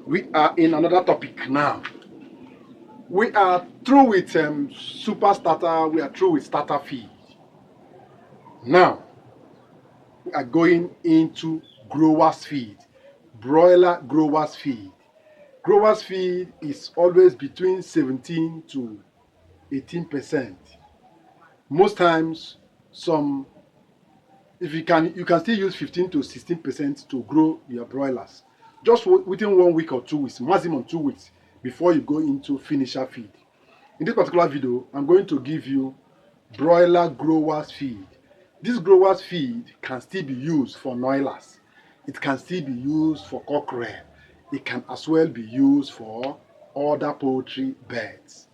We are in another topic now. We are through with super starter. We are through with starter feed. Now we are going into growers feed, broiler growers feed. Growers feed is always between 17 to 18%. Most times, if you can still use 15 to 16% to grow your broilers. Just within 1 week or 2 weeks, maximum 2 weeks, before you go into finisher feed. In this particular video, I'm going to give you broiler growers feed. This growers feed can still be used for noilers. It can still be used for cockerel. It can as well be used for other poultry birds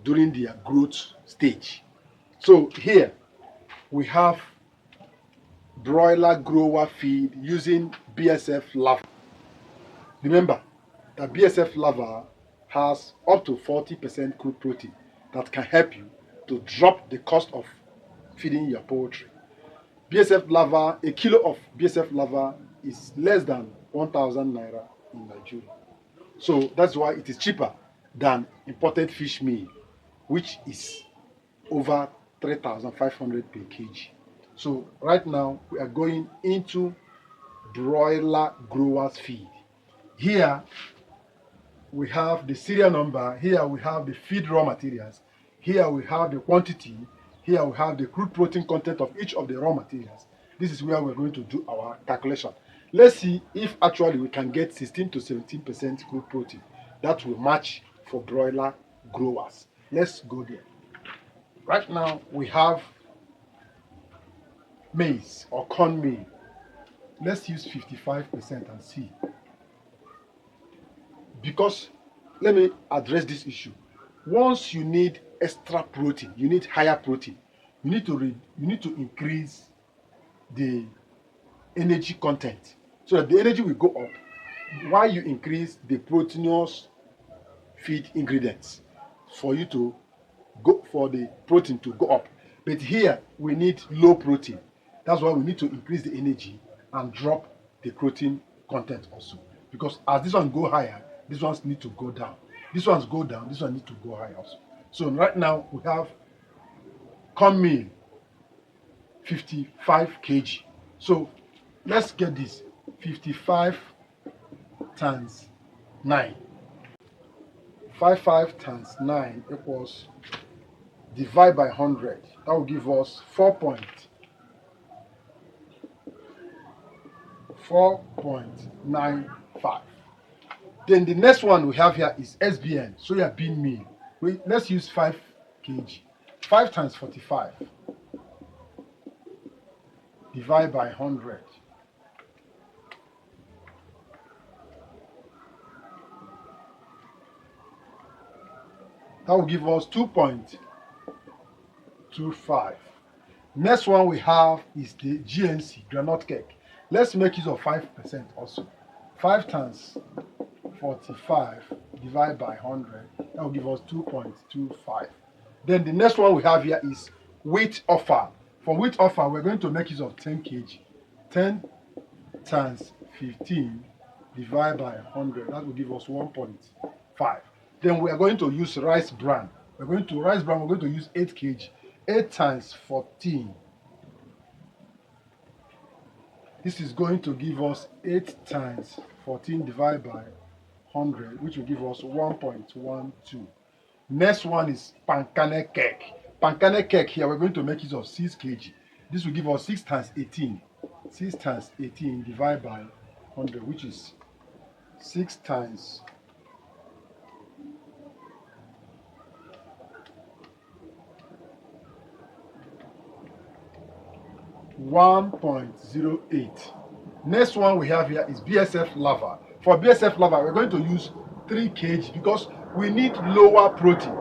during their growth stage. So here we have broiler grower feed using BSF Larvae. Remember that BSF Larvae has up to 40% crude protein that can help you to drop the cost of feeding your poultry. BSF Larvae, a kilo of BSF Larvae is less than 1,000 naira in Nigeria. So that's why it is cheaper than imported fish meal, which is over 3,500 per kg. So right now we are going into broiler growers feed. Here we have the serial number. Here we have the feed raw materials. Here we have the quantity. Here we have the crude protein content of each of the raw materials. This is where we're going to do our calculation. Let's see if actually we can get 16 to 17% crude protein. That will match for broiler growers. Let's go there. Right now we have maize or corn meal. Let's use 55% and see. Because let me address this issue. Once you need extra protein, you need higher protein, you need to increase the energy content so that the energy will go up while you increase the proteinous feed ingredients for you to go for the protein to go up. But here we need low protein. That's why we need to increase the energy and drop the protein content also. Because as this one go higher, these ones need to go down. These ones go down, this one need to go higher also. So right now we have corn meal 55 kg. So let's get this 55 times 9. 55 times 9 equals divide by 100. That will give us 4.95. Then the next one we have here is SBN, soya bean meal. Let's use 5 kg. 5 times 45 divide by 100. That will give us 2.25. Next one we have is the GNC, granite cake. Let's make use of 5% also. 5 times 45 divided by 100. That will give us 2.25. Then the next one we have here is wheat offer. For wheat offer, we're going to make use of 10 kg. 10 times 15 divided by 100. That will give us 1.5. Then we are going to use rice bran. We're going to use 8 kg. 8 times 14. This is going to give us 8 times 14 divided by 100, which will give us 1.12. Next one is pancake cake. Pancake cake here, we're going to make use of 6 kg. This will give us 6 times 18. 6 times 18 divided by 100, which is 6 times 1.08. Next one we have here is BSF Larvae. For BSF Larvae, we're going to use 3 kg because we need lower protein.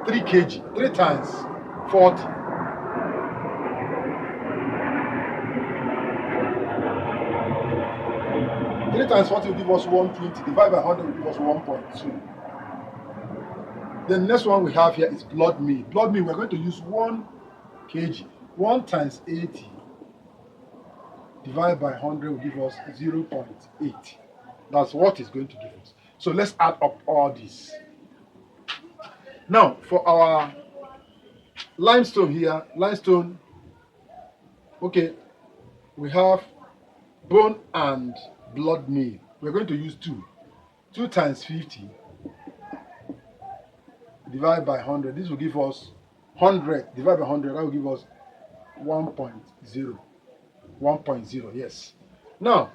3 kg, 3 times 40. 3 times 40 will give us 120. Divided by 100 will give us 1.2. The next one we have here is blood meal. Blood meal, we're going to use 1 kg. 1 times 80 divided by 100 will give us 0.8. That's what it's going to give us. So let's add up all this. Now for our limestone here, okay, we have bone and blood meal. We're going to use 2 times 50 divided by 100. This will give us 100 divided by 100. That will give us 1.0. 1.0, yes. Now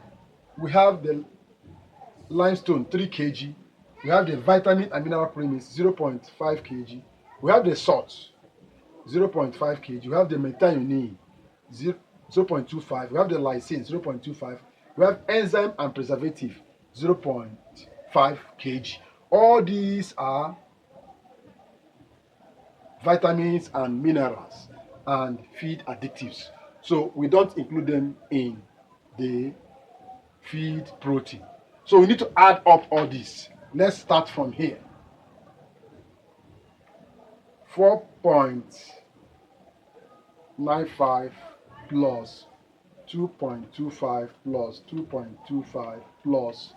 we have the limestone 3 kg. We have the vitamin and mineral premix 0.5 kg. We have the salt 0.5 kg. We have the methionine 0.25. We have the lysine 0.25. We have enzyme and preservative 0.5 kg. All these are vitamins and minerals and feed additives. So we don't include them in the feed protein. So we need to add up all this. Let's start from here. 4.95 plus 2.25 plus 2.25 plus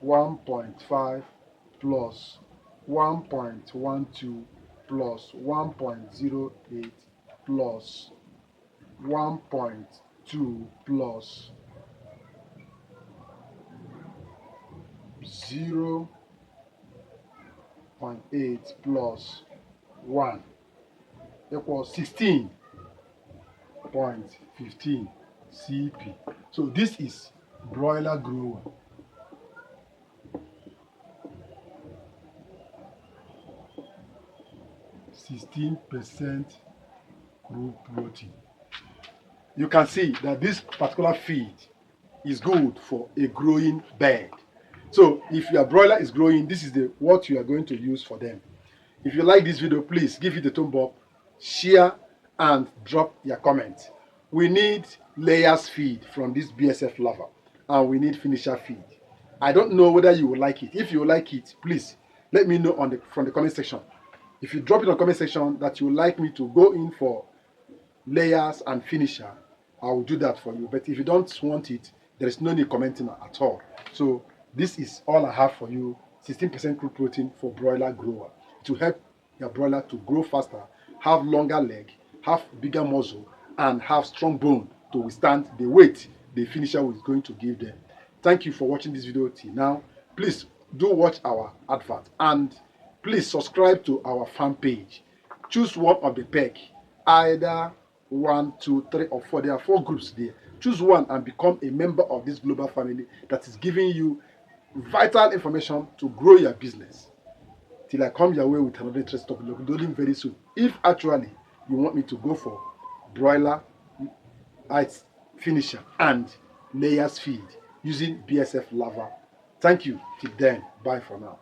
1.5 plus 1.12 plus 1.08 plus 1.2 plus 0.8 plus 1 equals 16.15 CP. So this is broiler grower. %, crude protein. You can see that this particular feed is good for a growing bird. So if your broiler is growing, this is what you are going to use for them. If you like this video, please give it a thumb up, share, and drop your comment. We need layers feed from this BSF larva, and we need finisher feed. I don't know whether you will like it. If you like it, please let me know from the comment section. If you drop it on the comment section that you would like me to go in for layers and finisher, I will do that for you. But if you don't want it, there is no need commenting at all. So this is all I have for you. 16% crude protein for broiler grower to help your broiler to grow faster, have longer leg, have bigger muscle, and have strong bone to withstand the weight the finisher is going to give them. Thank you for watching this video till now. Please do watch our advert and please subscribe to our fan page. Choose one of the pack, either 1, 2, 3, or 4. There are 4 groups there. Choose one and become a member of this global family that is giving you vital information to grow your business. Till I come your way with another interest topic, loading very soon. If actually you want me to go for broiler finisher and layers feed using BSF larva. Thank you. Till then, bye for now.